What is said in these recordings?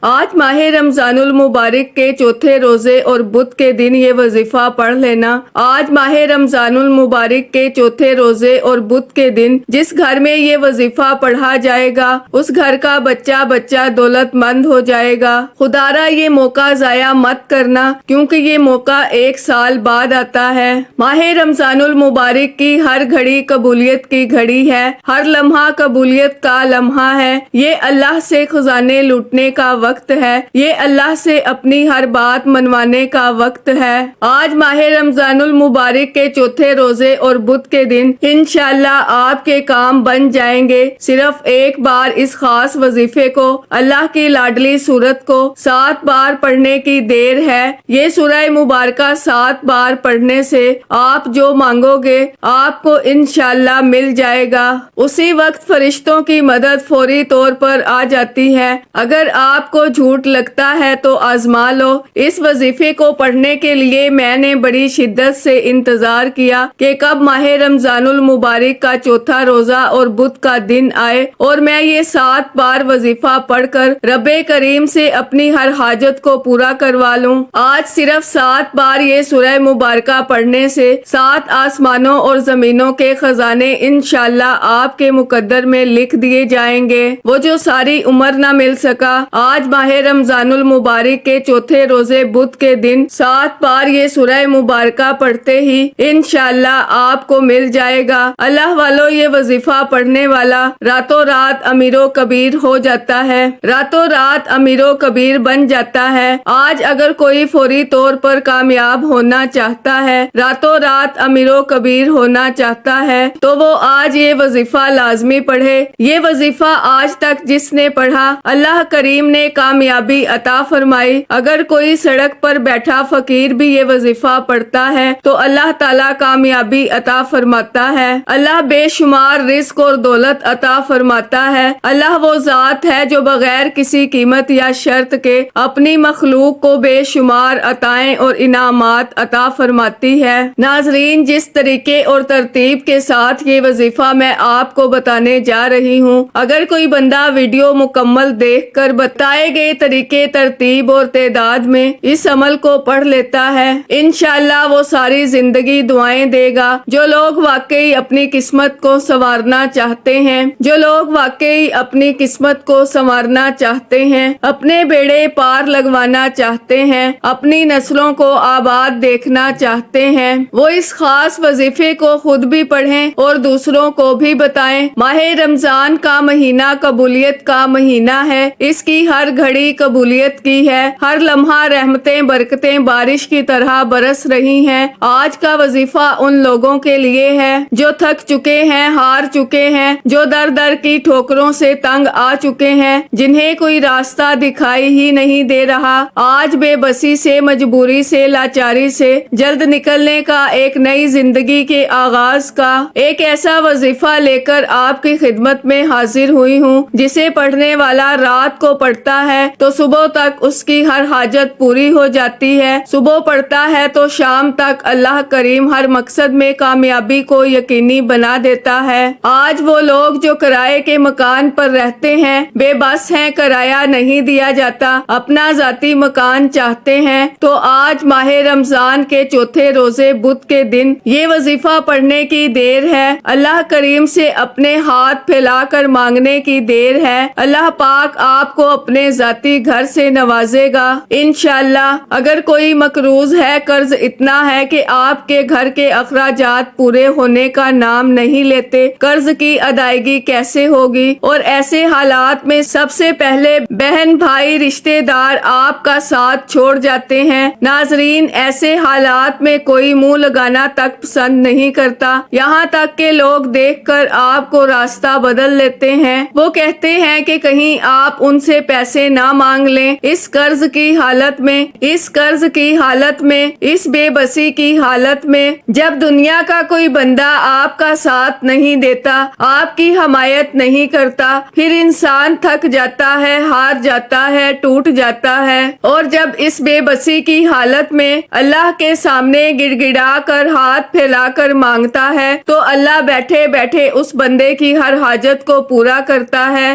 آج ماہ رمضان المبارک کے چوتھے روزے اور بدھ کے دن یہ وظیفہ پڑھ لینا۔ آج ماہ رمضان المبارک کے چوتھے روزے اور بدھ کے دن جس گھر میں یہ وظیفہ پڑھا جائے گا اس گھر کا بچہ بچہ دولت مند ہو جائے گا۔ خدارا یہ موقع ضائع مت کرنا کیونکہ یہ موقع 1 سال بعد آتا ہے۔ ماہ رمضان المبارک کی ہر گھڑی قبولیت کی گھڑی ہے، ہر لمحہ قبولیت کا لمحہ ہے۔ یہ اللہ سے خزانے لوٹنے کا وقت ہے، یہ اللہ سے اپنی ہر بات منوانے کا وقت ہے۔ آج ماہ رمضان المبارک کے چوتھے روزے اور بدھ کے دن انشاءاللہ آپ کے کام بن جائیں گے۔ صرف ایک بار اس خاص وظیفے کو، اللہ کی لاڈلی سورت کو 7 بار پڑھنے کی دیر ہے۔ یہ سورہ مبارکہ 7 بار پڑھنے سے آپ جو مانگو گے آپ کو انشاءاللہ مل جائے گا۔ اسی وقت فرشتوں کی مدد فوری طور پر آ جاتی ہے۔ اگر آپ کو جھوٹ لگتا ہے تو آزما لو۔ اس وظیفے کو پڑھنے کے لیے میں نے بڑی شدت سے انتظار کیا کہ کب ماہ رمضان المبارک کا چوتھا روزہ اور بدھ کا دن آئے اور میں یہ 7 بار وظیفہ پڑھ کر رب کریم سے اپنی ہر حاجت کو پورا کروا لوں۔ آج صرف 7 بار یہ سورہ مبارکہ پڑھنے سے 7 آسمانوں اور زمینوں کے خزانے انشاءاللہ آپ کے مقدر میں لکھ دیے جائیں گے، وہ جو ساری عمر نہ مل سکا۔ آج ماہ رمضان المبارک کے چوتھے روزے بدھ کے دن 7 بار یہ سورہ مبارکہ پڑھتے ہی انشاءاللہ آپ کو مل جائے گا۔ اللہ والو یہ وظیفہ پڑھنے والا راتوں رات امیر و کبیر ہو جاتا ہے، راتوں رات امیر و کبیر بن جاتا ہے۔ آج اگر کوئی فوری طور پر کامیاب ہونا چاہتا ہے، راتوں رات امیر و کبیر ہونا چاہتا ہے تو وہ آج یہ وظیفہ لازمی پڑھے۔ یہ وظیفہ آج تک جس نے پڑھا اللہ کریم نے کامیابی عطا فرمائی۔ اگر کوئی سڑک پر بیٹھا فقیر بھی یہ وظیفہ پڑھتا ہے تو اللہ تعالیٰ کامیابی عطا فرماتا ہے۔ اللہ بے شمار رزق اور دولت عطا فرماتا ہے۔ اللہ وہ ذات ہے جو بغیر کسی قیمت یا شرط کے اپنی مخلوق کو بے شمار عطائیں اور انعامات عطا فرماتی ہے۔ ناظرین، جس طریقے اور ترتیب کے ساتھ یہ وظیفہ میں آپ کو بتانے جا رہی ہوں، اگر کوئی بندہ ویڈیو مکمل دیکھ کر بتائے گئے طریقے، ترتیب اور تعداد میں اس عمل کو پڑھ لیتا ہے انشاءاللہ وہ ساری زندگی دعائیں دے گا۔ جو لوگ واقعی اپنی قسمت کو سنوارنا چاہتے ہیں، جو لوگ واقعی اپنی قسمت کو سنوارنا چاہتے ہیں، اپنے بیڑے پار لگوانا چاہتے ہیں، اپنی نسلوں کو آباد دیکھنا چاہتے ہیں، وہ اس خاص وظیفے کو خود بھی پڑھیں اور دوسروں کو بھی بتائیں۔ ماہ رمضان کا مہینہ قبولیت کا مہینہ ہے، اس کی ہر گھڑی قبولیت کی ہے، ہر لمحہ رحمتیں برکتیں بارش کی طرح برس رہی ہیں۔ آج کا وظیفہ ان لوگوں کے لیے ہے جو تھک چکے ہیں، ہار چکے ہیں، جو در در کی ٹھوکروں سے تنگ آ چکے ہیں، جنہیں کوئی راستہ دکھائی ہی نہیں دے رہا۔ آج بے بسی سے، مجبوری سے، لاچاری سے جلد نکلنے کا، ایک نئی زندگی کے آغاز کا ایک ایسا وظیفہ لے کر آپ کی خدمت میں حاضر ہوئی ہوں، جسے پڑھنے والا رات کو پڑھتا ہے تو صبح تک اس کی ہر حاجت پوری ہو جاتی ہے، صبح پڑھتا ہے تو شام تک اللہ کریم ہر مقصد میں کامیابی کو یقینی بنا دیتا ہے۔ آج وہ لوگ جو کرائے کے مکان پر رہتے ہیں، بے بس ہیں، کرایہ نہیں دیا جاتا، اپنا ذاتی مکان چاہتے ہیں، تو آج ماہ رمضان کے چوتھے روزے بدھ کے دن یہ وظیفہ پڑھنے کی دیر ہے، اللہ کریم سے اپنے ہاتھ پھیلا کر مانگنے کی دیر ہے۔ اللہ پاک آپ کو اپنے ذاتی گھر سے نوازے گا انشاءاللہ۔ اگر کوئی مقروض ہے، قرض اتنا ہے کہ آپ کے گھر کے اخراجات پورے ہونے کا نام نہیں لیتے، قرض کی ادائیگی کیسے ہوگی؟ اور ایسے حالات میں سب سے پہلے بہن بھائی رشتے دار آپ کا ساتھ چھوڑ جاتے ہیں۔ ناظرین، ایسے حالات میں کوئی منہ لگانا تک پسند نہیں کرتا، یہاں تک کہ لوگ دیکھ کر آپ کو راستہ بدل لیتے ہیں۔ وہ کہتے ہیں کہ کہیں آپ ان سے پیسے نہ مانگ لیں۔ اس قرض کی حالت میں، اس قرض کی حالت میں، اس بے بسی کی حالت میں جب دنیا کا کوئی بندہ آپ کا ساتھ نہیں دیتا، آپ کی حمایت نہیں کرتا، پھر انسان تھک جاتا ہے، ہار جاتا ہے، ٹوٹ جاتا ہے۔ اور جب اس بے بسی کی حالت میں اللہ کے سامنے گڑ گڑا کر ہاتھ پھیلا کر مانگتا ہے تو اللہ بیٹھے بیٹھے اس بندے کی ہر حاجت کو پورا کرتا ہے۔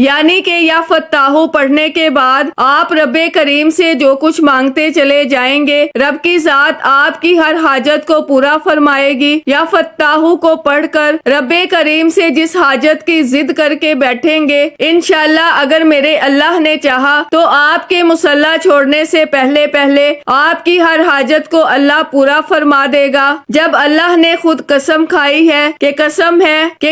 یعنی کہ یا فتاح پڑھنے کے بعد آپ رب کریم سے جو کچھ مانگتے چلے جائیں گے رب کی ذات آپ کی ہر حاجت کو پورا فرمائے گی۔ یا فتاح کو پڑھ کر رب کریم سے جس حاجت کی ضد کر کے بیٹھیں گے انشاءاللہ اگر میرے اللہ نے چاہا تو آپ کے مصلی چھوڑنے سے پہلے آپ کی ہر حاجت کو اللہ پورا فرما دے گا۔ جب اللہ نے خود قسم کھائی ہے کہ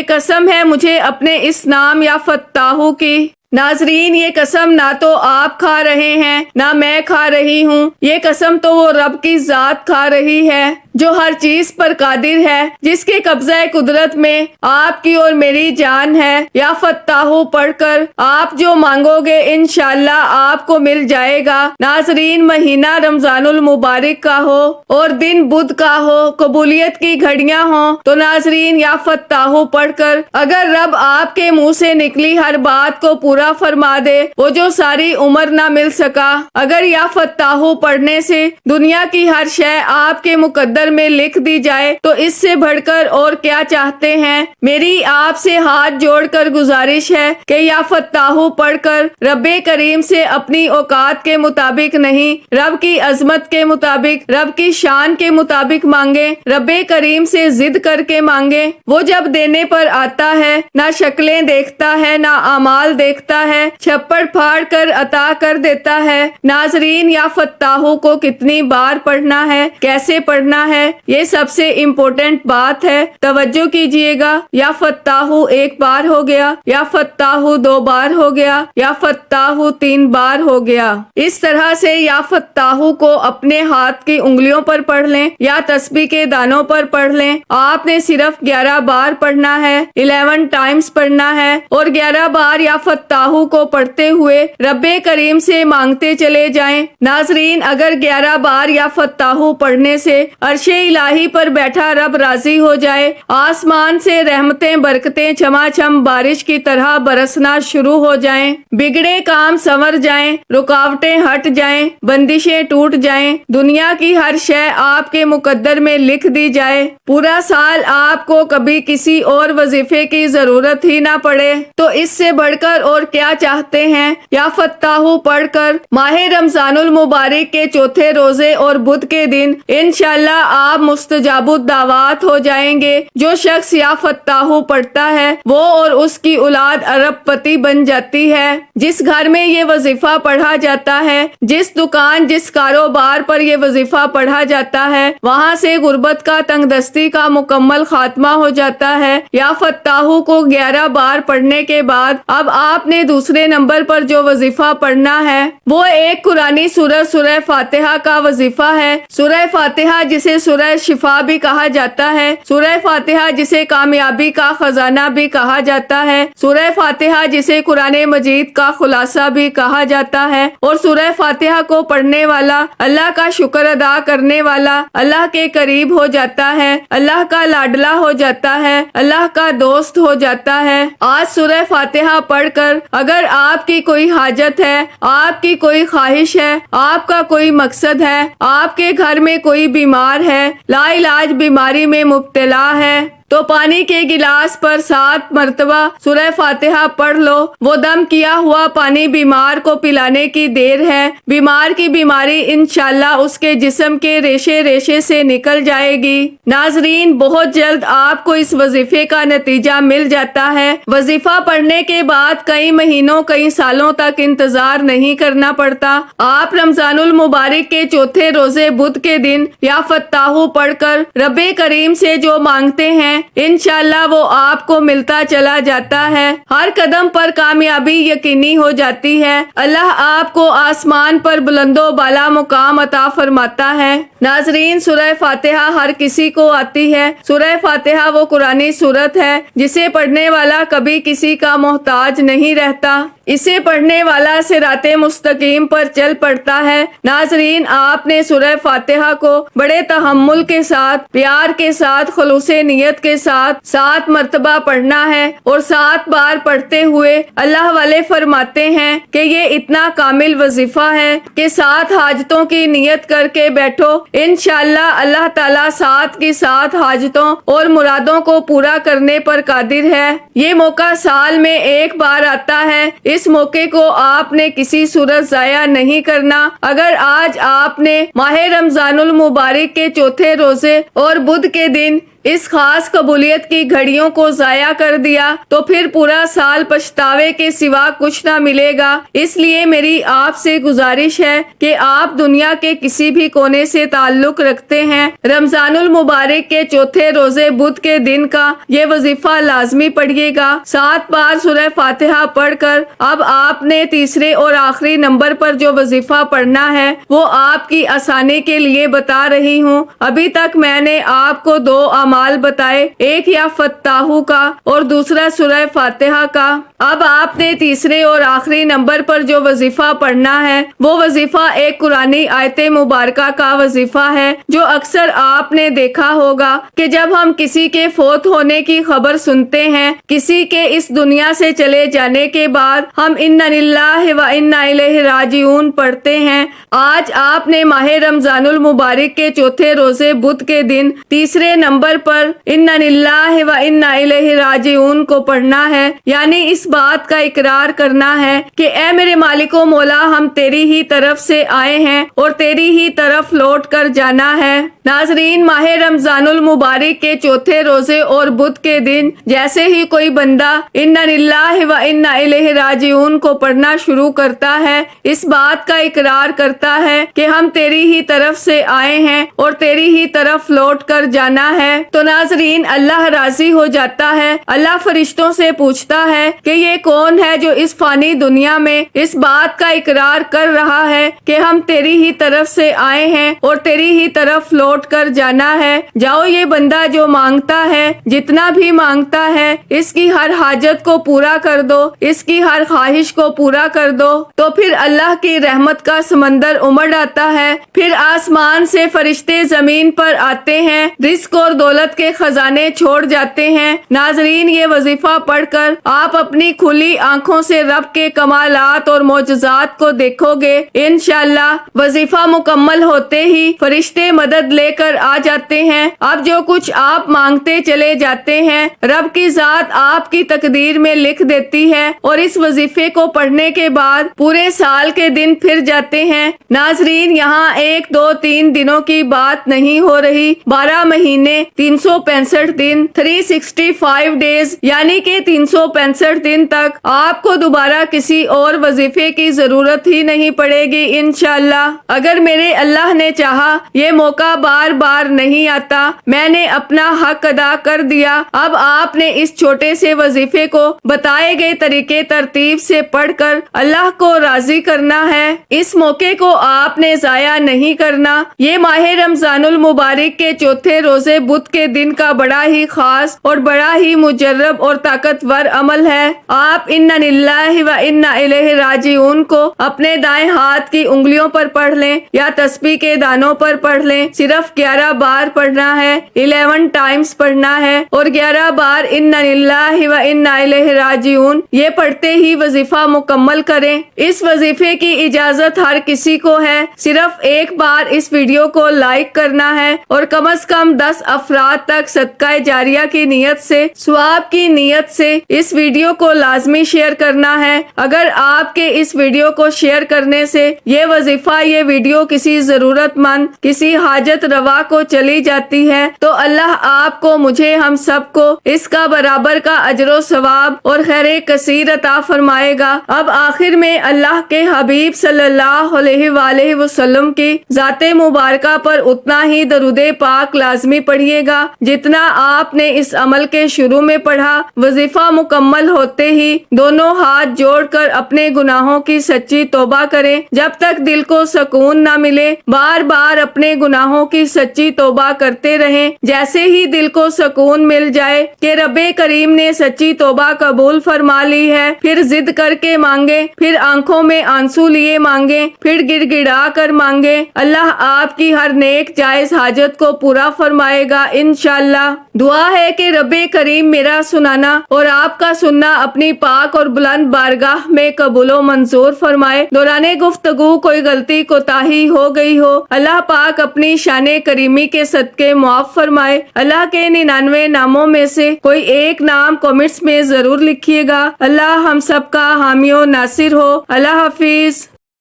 قسم ہے مجھے اپنے اس نام یا فتاح کی۔ ناظرین یہ قسم نہ تو آپ کھا رہے ہیں نہ میں کھا رہی ہوں، یہ قسم تو وہ رب کی ذات کھا رہی ہے جو ہر چیز پر قادر ہے، جس کے قبضہ قدرت میں آپ کی اور میری جان ہے۔ یا فتاح پڑھ کر آپ جو مانگو گے انشاءاللہ آپ کو مل جائے گا۔ ناظرین مہینہ رمضان المبارک کا ہو اور دن بدھ کا ہو، قبولیت کی گھڑیاں ہوں تو ناظرین یا فتاح پڑھ کر اگر رب آپ کے منہ سے نکلی ہر بات کو پورا فرما دے، وہ جو ساری عمر نہ مل سکا، اگر یا فتاح پڑھنے سے دنیا کی ہر شے آپ کے مقدر میں لکھ دی جائے تو اس سے بڑھ کر اور کیا چاہتے ہیں؟ میری آپ سے ہاتھ جوڑ کر گزارش ہے کہ یا فتاح پڑھ کر رب کریم سے اپنی اوقات کے مطابق نہیں، رب کی عظمت کے مطابق، رب کی شان کے مطابق مانگے، رب کریم سے ضد کر کے مانگے۔ وہ جب دینے پر آتا ہے نہ شکلیں دیکھتا ہے نہ اعمال دیکھتا ہے، چھپڑ پھاڑ کر عطا کر دیتا ہے۔ ناظرین یا فتاح کو کتنی بار پڑھنا ہے، کیسے پڑھنا ہے، یہ سب سے امپورٹنٹ بات ہے، توجہ کیجئے گا۔ یا فتاح ایک بار ہو گیا، یا فتاح 2 بار ہو گیا، یا فتاح 3 بار ہو گیا۔ اس طرح سے یا فتاح کو اپنے ہاتھ کی انگلیوں پر پڑھ لیں یا تسبیح کے دانوں پر پڑھ لیں۔ آپ نے صرف 11 بار پڑھنا ہے، 11 ٹائمز پڑھنا ہے، اور 11 بار یا فتاح کو پڑھتے ہوئے رب کریم سے مانگتے چلے جائیں۔ ناظرین اگر 11 بار یا فتاح پڑھنے سے عرش الہی پر بیٹھا رب راضی ہو جائے، آسمان سے رحمتیں برکتیں چھما بارش کی طرح برسنا شروع ہو جائیں، بگڑے کام سنور جائیں، رکاوٹیں ہٹ جائیں، بندشیں ٹوٹ جائیں، دنیا کی ہر شے آپ کے مقدر میں لکھ دی جائے، پورا سال آپ کو کبھی کسی اور وظیفے کی ضرورت ہی نہ پڑے، تو اس سے بڑھ کر اور کیا چاہتے ہیں؟ یا فتاح پڑھ کر ماہ رمضان المبارک کے چوتھے روزے اور بدھ کے دن انشاءاللہ آپ مستجاب الدعوات ہو جائیں گے۔ جو شخص یا فتاح پڑھتا ہے وہ اور اس کی اولاد ارب پتی بن جاتی ہے۔ جس گھر میں یہ وظیفہ پڑھا جاتا ہے، جس دکان جس کاروبار پر یہ وظیفہ پڑھا جاتا ہے، وہاں سے غربت کا تنگ دستی کا مکمل خاتمہ ہو جاتا ہے۔ یا فتاح کو 11 بار پڑھنے کے بعد اب آپ نے دوسرے نمبر پر جو وظیفہ پڑھنا ہے وہ ایک قرآنی سورت سورہ فاتحہ کا وظیفہ ہے۔ سورہ فاتحہ جسے سورہ شفا بھی کہا جاتا ہے، سورہ فاتحہ جسے کامیابی کا خزانہ بھی کہا جاتا ہے، سورہ فاتحہ جسے قرآن مجید کا خلاصہ بھی کہا جاتا ہے، اور سورہ فاتحہ کو پڑھنے والا اللہ کا شکر ادا کرنے والا اللہ کے قریب ہو جاتا ہے، اللہ کا لاڈلا ہو جاتا ہے، اللہ کا دوست ہو جاتا ہے۔ آج سورہ فاتحہ پڑھ کر اگر آپ کی کوئی حاجت ہے، آپ کی کوئی خواہش ہے، آپ کا کوئی مقصد ہے، آپ کے گھر میں کوئی بیمار ہے، لا علاج بیماری میں مبتلا ہے، تو پانی کے گلاس پر 7 مرتبہ سورہ فاتحہ پڑھ لو۔ وہ دم کیا ہوا پانی بیمار کو پلانے کی دیر ہے، بیمار کی بیماری انشاءاللہ اس کے جسم کے ریشے ریشے سے نکل جائے گی۔ ناظرین بہت جلد آپ کو اس وظیفے کا نتیجہ مل جاتا ہے۔ وظیفہ پڑھنے کے بعد کئی مہینوں کئی سالوں تک انتظار نہیں کرنا پڑتا۔ آپ رمضان المبارک کے چوتھے روزے بدھ کے دن یا فتاح پڑھ کر رب کریم سے جو مانگتے ہیں انشاءاللہ وہ آپ کو ملتا چلا جاتا ہے، ہر قدم پر کامیابی یقینی ہو جاتی ہے، اللہ آپ کو آسمان پر بلند و بالا مقام عطا فرماتا ہے۔ ناظرین سورہ فاتحہ ہر کسی کو آتی ہے، سورہ فاتحہ وہ قرآنی سورت ہے جسے پڑھنے والا کبھی کسی کا محتاج نہیں رہتا۔ اسے پڑھنے والا صراط مستقیم پر چل پڑتا ہے۔ ناظرین، آپ نے سورہ فاتحہ کو بڑے تحمل کے ساتھ، پیار کے ساتھ، خلوص نیت کے ساتھ 7 مرتبہ پڑھنا ہے، اور 7 بار پڑھتے ہوئے اللہ والے فرماتے ہیں کہ یہ اتنا کامل وظیفہ ہے کہ 7 حاجتوں کی نیت کر کے بیٹھو، انشاءاللہ اللہ تعالیٰ 7 کی 7 حاجتوں اور مرادوں کو پورا کرنے پر قادر ہے۔ یہ موقع سال میں ایک بار آتا ہے، اس موقع کو آپ نے کسی صورت ضائع نہیں کرنا۔ اگر آج آپ نے ماہ رمضان المبارک کے چوتھے روزے اور بدھ کے دن اس خاص قبولیت کی گھڑیوں کو ضائع کر دیا تو پھر پورا سال پچھتاوے کے سوا کچھ نہ ملے گا۔ اس لیے میری آپ سے گزارش ہے کہ آپ دنیا کے کسی بھی کونے سے تعلق رکھتے ہیں، رمضان المبارک کے چوتھے روزے بدھ کے دن کا یہ وظیفہ لازمی پڑھیے گا۔ 7 بار سورہ فاتحہ پڑھ کر اب آپ نے تیسرے اور آخری نمبر پر جو وظیفہ پڑھنا ہے وہ آپ کی آسانی کے لیے بتا رہی ہوں۔ ابھی تک میں نے آپ کو 2 اعمال بتائے، ایک یا فتاحو کا اور دوسرا سورہ فاتحہ کا۔ اب آپ نے تیسرے اور آخری نمبر پر جو وظیفہ پڑھنا ہے وہ وظیفہ ایک قرآنی آیت مبارکہ کا وظیفہ ہے، جو اکثر آپ نے دیکھا ہوگا کہ جب ہم کسی کے فوت ہونے کی خبر سنتے ہیں، کسی کے اس دنیا سے چلے جانے کے بعد ہم انا للہ و انا الیہ راجعون پڑھتے ہیں۔ آج آپ نے ماہ رمضان المبارک کے چوتھے روزے بدھ کے دن تیسرے نمبر پر انا للہ و انا الیہ راجعون کو پڑھنا ہے، یعنی اس بات کا اقرار کرنا ہے کہ اے میرے مالک و مولا، ہم تیری ہی طرف سے آئے ہیں اور تیری ہی طرف لوٹ کر جانا ہے۔ ناظرین، ماہ رمضان المبارک کے چوتھے روزے اور بدھ کے دن جیسے ہی کوئی بندہ انا للہ و انا الیہ راجعون کو پڑھنا شروع کرتا ہے، اس بات کا اقرار کرتا ہے کہ ہم تیری ہی طرف سے آئے ہیں اور تیری ہی طرف لوٹ کر جانا ہے، تو ناظرین اللہ راضی ہو جاتا ہے۔ اللہ فرشتوں سے پوچھتا ہے کہ یہ کون ہے جو اس فانی دنیا میں اس بات کا اقرار کر رہا ہے کہ ہم تیری ہی طرف سے آئے ہیں اور تیری ہی طرف لوٹ کر جانا ہے۔ جاؤ، یہ بندہ جو مانگتا ہے، جتنا بھی مانگتا ہے، اس کی ہر حاجت کو پورا کر دو، اس کی ہر خواہش کو پورا کر دو۔ تو پھر اللہ کی رحمت کا سمندر امڑ آتا ہے، پھر آسمان سے فرشتے زمین پر آتے ہیں، رزق اور دولت کے خزانے چھوڑ جاتے ہیں۔ ناظرین، یہ وظیفہ پڑھ کر آپ اپنی کھلی آنکھوں سے رب کے کمالات اور معجزات کو دیکھو گے۔ انشاءاللہ وظیفہ مکمل ہوتے ہی فرشتے مدد لے کر آ جاتے ہیں۔ اب جو کچھ آپ مانگتے چلے جاتے ہیں، رب کی ذات آپ کی تقدیر میں لکھ دیتی ہے، اور اس وظیفے کو پڑھنے کے بعد پورے سال کے دن پھر جاتے ہیں۔ ناظرین، یہاں 1 2 3 دنوں کی بات نہیں ہو رہی، 12 مہینے 365 دن 365 ڈیز، یعنی کہ 365 دن تک آپ کو دوبارہ کسی اور وظیفے کی ضرورت ہی نہیں پڑے گی انشاءاللہ۔ اگر میرے اللہ نے چاہا یہ موقع بار بار نہیں آتا، میں نے اپنا حق ادا کر دیا۔ اب آپ نے اس چھوٹے سے وظیفے کو بتائے گئے طریقے ترتیب سے پڑھ کر اللہ کو راضی کرنا ہے۔ اس موقع کو آپ نے ضائع نہیں کرنا۔ یہ ماہ رمضان المبارک کے چوتھے روزے بدھ کے دن کا بڑا ہی خاص اور بڑا ہی مجرب اور طاقتور عمل ہے۔ آپ انا للہ و انا الیہ راجعون کو اپنے دائیں ہاتھ کی انگلیوں پر پڑھ لیں یا تسبیح کے دانوں پر پڑھ لیں۔ صرف 11 بار پڑھنا ہے، 11 ٹائمز پڑھنا ہے، اور 11 بار انا للہ و انا الیہ راجعون یہ پڑھتے ہی وظیفہ مکمل کریں۔ اس وظیفے کی اجازت ہر کسی کو ہے، صرف ایک بار اس ویڈیو کو لائک کرنا ہے اور کم از کم 10 افراد تک صدقہ جاریہ کی نیت سے، ثواب کی نیت سے اس ویڈیو کو لازمی شیئر کرنا ہے۔ اگر آپ کے اس ویڈیو کو شیئر کرنے سے یہ وظیفہ، یہ ویڈیو کسی ضرورت مند، کسی حاجت روا کو چلی جاتی ہے تو اللہ آپ کو، مجھے، ہم سب کو اس کا برابر کا اجر و ثواب اور خیر کثیر عطا فرمائے گا۔ اب آخر میں اللہ کے حبیب صلی اللہ علیہ وآلہ وسلم کی ذات مبارکہ پر اتنا ہی درود پاک لازمی پڑھیے گا۔ گا جتنا آپ نے اس عمل کے شروع میں پڑھا۔ وظیفہ مکمل ہوتے ہی دونوں ہاتھ جوڑ کر اپنے گناہوں کی سچی توبہ کریں جب تک دل کو سکون نہ ملے۔ بار بار اپنے گناہوں کی سچی توبہ کرتے رہیں۔ جیسے ہی دل کو سکون مل جائے کہ رب کریم نے سچی توبہ قبول فرما لی ہے، پھر ضد کر کے مانگے، پھر آنکھوں میں آنسو لیے مانگے، پھر گڑ گڑا کر مانگے۔ اللہ آپ کی ہر نیک جائز حاجت کو پورا فرمائے گا انشاءاللہ۔ دعا ہے کہ رب کریم میرا سنانا اور آپ کا سننا اپنی پاک اور بلند بارگاہ میں قبول و منظور فرمائے۔ دوران گفتگو کوئی غلطی کوتاہی ہو گئی ہو، اللہ پاک اپنی شان کریمی کے صدقے معاف فرمائے۔ اللہ کے 99 ناموں میں سے کوئی ایک نام کمنٹس میں ضرور لکھیے گا۔ اللہ ہم سب کا حامی و ناصر ہو۔ اللہ حافظ۔